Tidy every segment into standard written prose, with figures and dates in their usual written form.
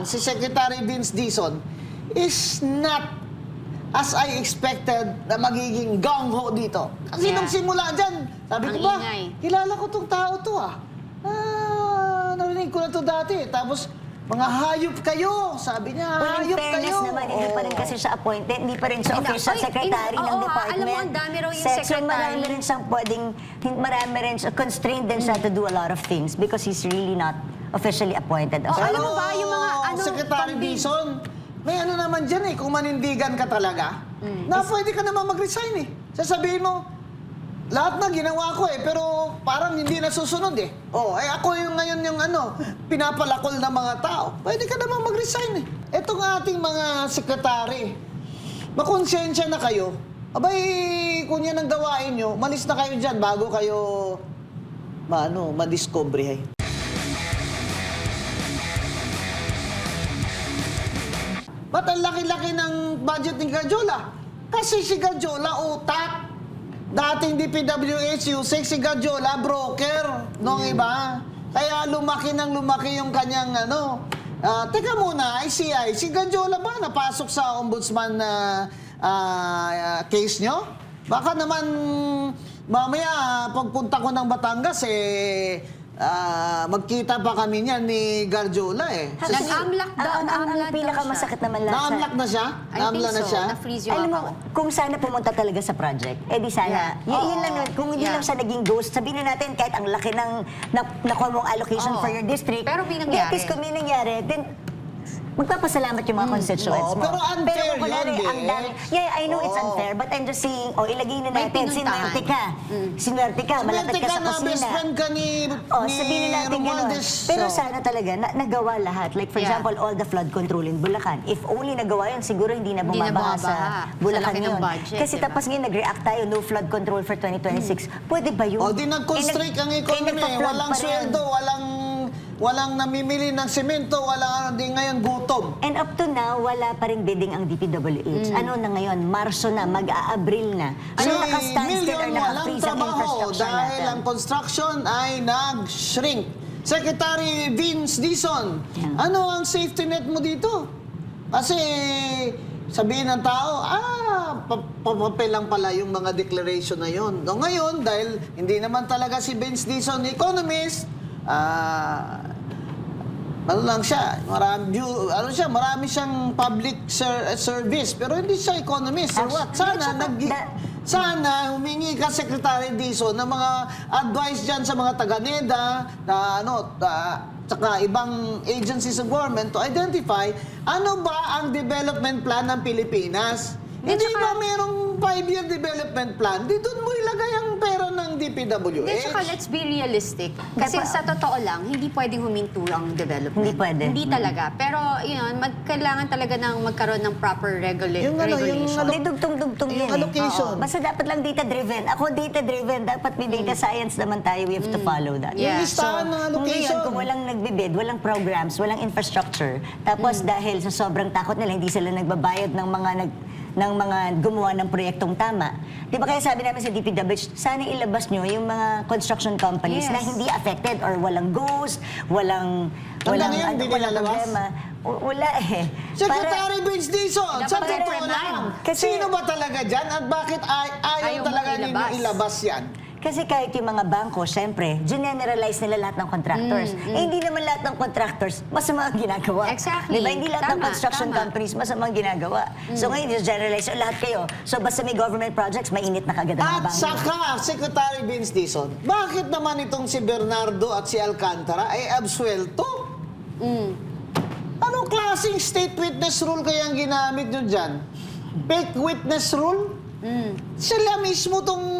si Secretary Vince Dizon is not as I expected na magiging gung-ho dito. Kasi nung simula dyan, sabi ko ba, kilala ko tong tao to narinig ko na to dati. Tapos, mga hayop kayo, sabi niya, Well, in hayop fairness kayo. naman, hindi pa rin kasi siya appointed, hindi pa rin siya official secretary ng department. Alam mo, ang dami raw yung So, secretary. marami rin siyang pwedeng, marami rin siya, constrained din siya to do a lot of things because he's really not officially appointed. Alam mo ba, yung mga Secretary Dizon, may ano naman dyan kung manindigan ka talaga, na pwede ka naman mag-resign Sasabihin mo, lahat na ginawa ko pero parang hindi nasusunod ako yung ngayon yung pinapalakol ng mga tao. Pwede ka naman mag-resign Etong ating mga sekretary, makonsensya na kayo. Abay, kung yan ang gawain nyo, malis na kayo dyan bago kayo madiscovery Ba't ang laki-laki ng budget ni Garjola? Kasi si Garjola, utak. Dating DPWH, si Garjola, broker nung iba. Kaya lumaki yung kanyang teka muna, ICI, si Garjola ba napasok sa ombudsman na case nyo? Baka naman mamaya pagpunta ko ng Batangas magkita pa kami niyan ni Garjola Nag-amlak daw. Ang pinakamasakit naman lang Na-amlak na siya? Na-amla na siya? Na-freeze yung Alam mo, account. kung sana pumunta talaga sa project, di sana. Yun lang naman. Kung hindi lang siya naging ghost, sabihin na natin kahit ang laki ng nakuha mong allocation for your district. Pero may nangyari. At least kung may nangyari, then magpapasalamat yung mga constituents mo. Pero unfair kung kunwari, yun, ang dami. Yeah, I know it's unfair, but I'm just saying, ilagay na May natin, pinuntahan. sinwerte ka, malapit ka sa na best kusina. friend ka ni Sabihin natin gano'n. Romualdez. Pero sana talaga, nagawa lahat. Like for example, all the flood control in Bulacan. If only nagawa yun, siguro hindi na bumabaha sa Bulacan laki ng yun. budget, Kasi diba? tapos ngayon, nag-react tayo, no flood control for 2026. Pwede ba yun? Di nag-constrict ang economy. Walang sweldo, walang namimili ng semento, di ngayon gutom. And up to now, wala pa rin bidding ang DPWH. Ano na ngayon? Marso na, mag-a-Abril na. So, naka-standstill or naka-freeze ang infrastructure dahil natin. ang construction ay nag-shrink. Secretary Vince Dizon, ano ang safety net mo dito? Kasi sabihin ng tao, papapel lang pala yung mga declaration na yun. No, ngayon, dahil hindi naman talaga si Vince Dizon economist, marami siyang public service, pero hindi siya economist. Sana humingi ka, Secretary Dizon, ng mga advice dyan sa mga taga-NEDA, tsaka ibang agencies of government to identify ano ba ang development plan ng Pilipinas. Hindi ba mayroong 5-year development plan? Di doon mo ilagay ang pera ng DPWH. Hindi, tsaka let's be realistic. Kasi sa totoo lang, hindi pwedeng huminto ang development. Hindi pwede. Hindi talaga. Pero, yun, kailangan talaga magkaroon ng proper regulation. Hindi dugtong-dugtong yung yan allocation. Basta dapat lang data-driven. Ako data-driven. Dapat may data science naman tayo. We have to follow that. Yeah. Yung listahan ng Kung allocation. ngayon, kung walang nagbibid, walang programs, walang infrastructure, tapos dahil sa sobrang takot nila, hindi sila nagbabayad ng mga gumawa ng proyektong tama. Di ba kaya sabi namin sa DPWH, sana ilabas nyo yung mga construction companies na hindi affected or walang ghost, walang ngayon, hindi nilalabas? problema. Wala Secretary Vince Dizon, sa Dapat totoo lang, sino ba talaga dyan at bakit ayaw Ayaw talaga mo ninyo ilabas yan? Kasi kahit yung mga bangko, syempre, generalize nila lahat ng contractors. Hindi naman lahat ng contractors masama ang ginagawa. Exactly. Diba? Hindi lahat ng construction companies masama ang ginagawa. So ngayon, generalize lahat kayo. So basta may government projects, mainit na kagad ang mga At bangko. saka, Secretary Vince Dizon, bakit naman itong si Bernardo at si Alcantara ay absuelto? Anong klaseng state witness rule kaya ang ginamit nyo dyan? Fake witness rule? Sila mismo tong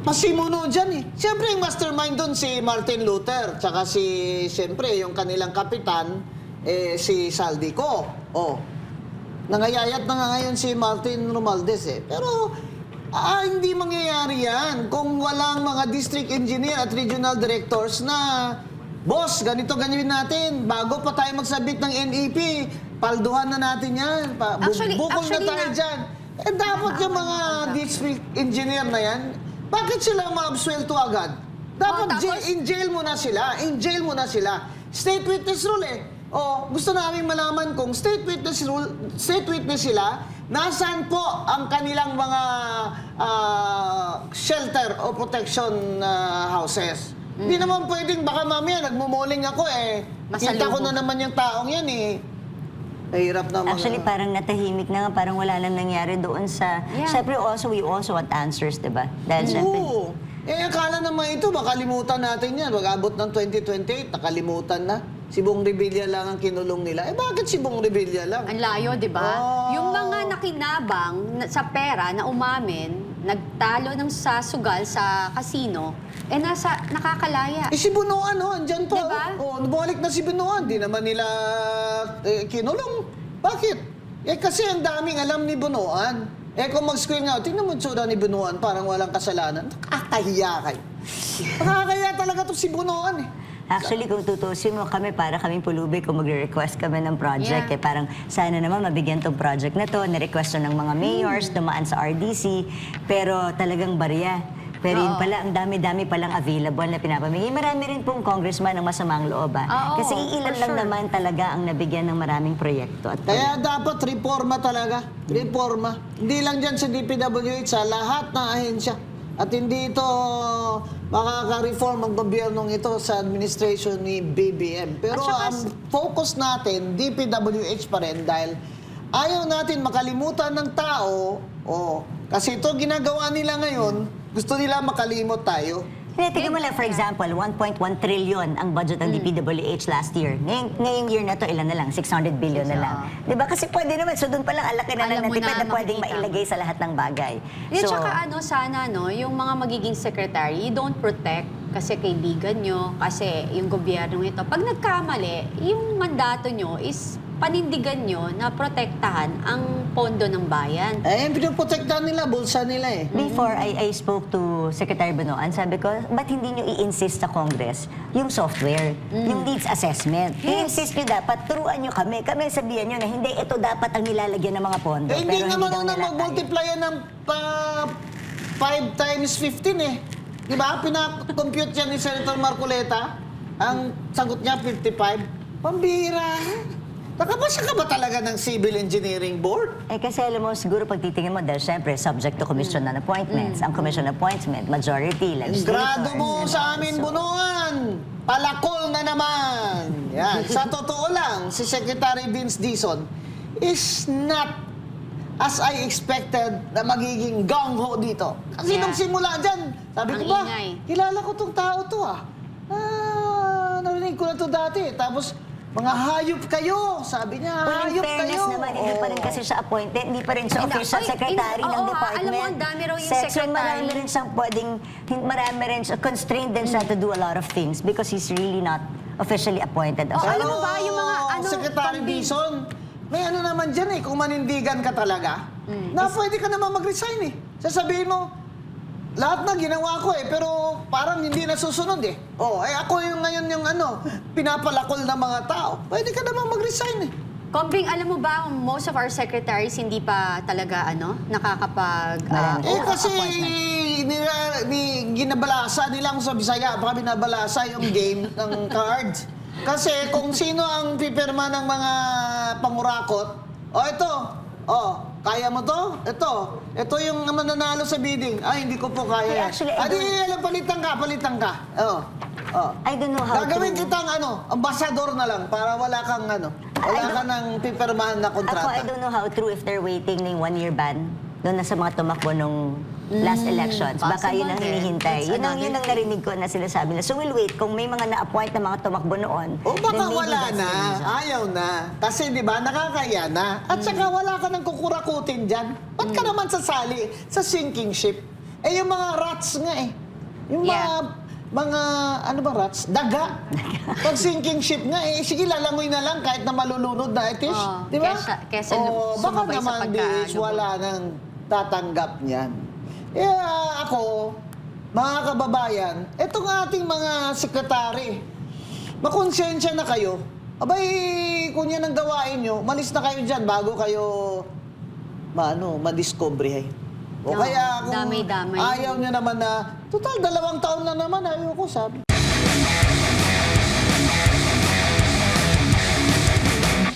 pasimuno dyan Siyempre, yung mastermind doon si Martin Luther, tsaka siyempre, yung kanilang kapitan, si Saldico. Nangayayat na nga ngayon si Martin Romualdez Pero, hindi mangyayari yan kung walang mga district engineer at regional directors na, boss, ganito ganyan natin. Bago pa tayo magsabit ng NEP, palduhan na natin yan. Bukol na tayo dyan. Dapat yung mga district engineer na yan, bakit sila maabsuelto agad? Dapat in jail mo na sila. In jail mo na sila. State witness rule gusto namin malaman kung state witness sila, nasaan po ang kanilang mga shelter o protection houses. Hindi naman pwedeng baka mamaya nagmumuling ako kita ko Masalubong. na naman yung taong yan Mahirap na mga... Actually, parang natahimik na nga, parang wala nang nangyari doon sa... Yeah. Siyempre, we also want answers, di ba? Dahil siyempre... Oo. Akala naman ito, makalimutan natin yan. Mag-abot ng 2028, nakalimutan na. Si Bong Revilla lang ang kinulong nila. Bakit si Bong Revilla lang? Ang layo, di ba? Oh. Yung mga nakinabang sa pera na umamin, nagtalo ng sugal sa casino, nakakalaya. Si Bunuan, andyan po. Diba? Bumalik na si Bunuan. Di naman nila kinulong. Bakit? Kasi ang daming alam ni Bunuan. Kung mag-screen nga, tingnan mo yung tsura ni Bunuan, parang walang kasalanan. Nakakahiya kayo. Nakakahiya talaga to si Bunuan Actually, kung tutusin mo kami, para kaming pulubi kung magre-request kami ng project. Yeah. Parang sana naman mabigyan tong project na to, na-request to ng mga mayors, dumaan sa RDC, pero talagang barya. Pero yun Oo. pala, ang dami-dami palang available na pinapamigay. Marami rin pong congressman ang masamang loob. Oo, Kasi ilan for lang sure. naman talaga ang nabigyan ng maraming proyekto. At Kaya dapat reforma talaga. Reforma. Hindi lang dyan sa DPWH, sa lahat ng ahensya. At hindi ito makaka-reform ang gobyernong ito sa administration ni BBM. Pero At saka ang focus natin, DPWH pa rin dahil ayaw natin makalimutan ng tao. Kasi ito ginagawa nila ngayon, gusto nila makalimot tayo. tingnan mo lang, for example, 1.1 trillion ang budget ng DPWH last year. Ngayong year na to, ilan na lang? 600 billion na lang. Di ba? Kasi pwede naman, so doon pa lang, ang laki na Alam lang mo na na, pwedeng makikita. mailagay sa lahat ng bagay. At saka sana yung mga magiging secretary, you don't protect kasi kaibigan nyo, kasi yung gobyerno ito. Pag nagkamali, yung mandato nyo is panindigan nyo na protektahan ang pondo ng bayan. Yung pinoprotektahan nila, bulsa nila Before I spoke to Secretary Banoan, sabi ko, ba't hindi nyo i-insist sa Congress yung software, yung needs assessment? I-insist nyo dapat, turuan nyo kami. Kami sabihan nyo na hindi, ito dapat ang nilalagyan ng mga pondo. Hindi pero naman daw na nila kaya. mag-multiply yan ng 5 times 15 Di ba? Pina-compute yan ni Senator Marcoleta. Ang sagot niya, 55. Pambira. Nakabasa ka ba talaga ng Civil Engineering Board? Kasi alam mo, siguro pag titingin mo, dahil syempre, subject to commission on appointments. Ang commission appointment, majority, legislators. Grado mo and sa all. amin, So, Bunuan! Palakol na naman! Yan. Sa totoo lang, si Secretary Vince Dizon is not as I expected na magiging gang-ho dito. Kasi Yeah. nung simula dyan, sabi ko Ang ba, ingay. kilala ko tong tao to narinig ko na to dati. Tapos, mga hayop kayo, sabi niya, Well, in hayop fairness kayo. naman, hindi pa rin kasi siya appointed, hindi pa rin siya Ay, official ay, secretary oo, ng ha, department. alam mo, ang dami raw yung So, secretary. marami rin siyang pwedeng, marami rin siya, constrained din siya to do a lot of things because he's really not officially appointed as Oh, well. alam mo ba, yung mga Secretary pambing- Dizon, may naman dyan kung manindigan ka talaga, na pwede ka naman mag-resign Sasabihin mo, lahat na ginawa ko pero parang hindi nasusunod ako yung ngayon yung pinapalakol ng mga tao. Pwede ka naman mag-resign Kombing, alam mo ba, most of our secretaries hindi pa talaga nakakapag... Marami. Kasi ginabalasa nila sa Bisaya, baka binabalasa yung game ng cards. Kasi kung sino ang pipirma ng mga pangurakot, kaya mo to? Ito yung mananalo sa bidding. Hindi ko po kaya. Actually, I Palitan ka. I don't know how Gagawin to... kitang ambasador na lang para wala kang wala ka ng pipirmahan na Ako, I kontrata. don't know how true if they're waiting ng 1-year ban doon na sa mga tumakbo nung last elections. Baka yun ang possible hinihintay. din. Yun ang narinig ko na sila sabi na. So we'll wait. Kung may mga na-appoint na mga tumakbo noon, O baka then maybe wala that's na, the reason. ayaw na. Kasi di ba, nakakaya na. At saka wala ka nang kukurakutin dyan. Ba't ka naman sasali sa sinking ship? Yung mga rats nga Yung mga, ano ba rats? Daga. Pag sinking ship nga sige lalangoy na lang kahit na malulunod na itis. Oo, Di ba? kesa baka sumabay sa naman DH wala nang tatanggap niyan. Ako, mga kababayan, etong ating mga sekretary, makonsensya na kayo. Abay, kung yan ang gawain nyo, malis na kayo dyan bago kayo madiscovery. O Oo, kaya kung damay-damay. ayaw nyo naman na, total 2 taon na naman, ayoko sabi.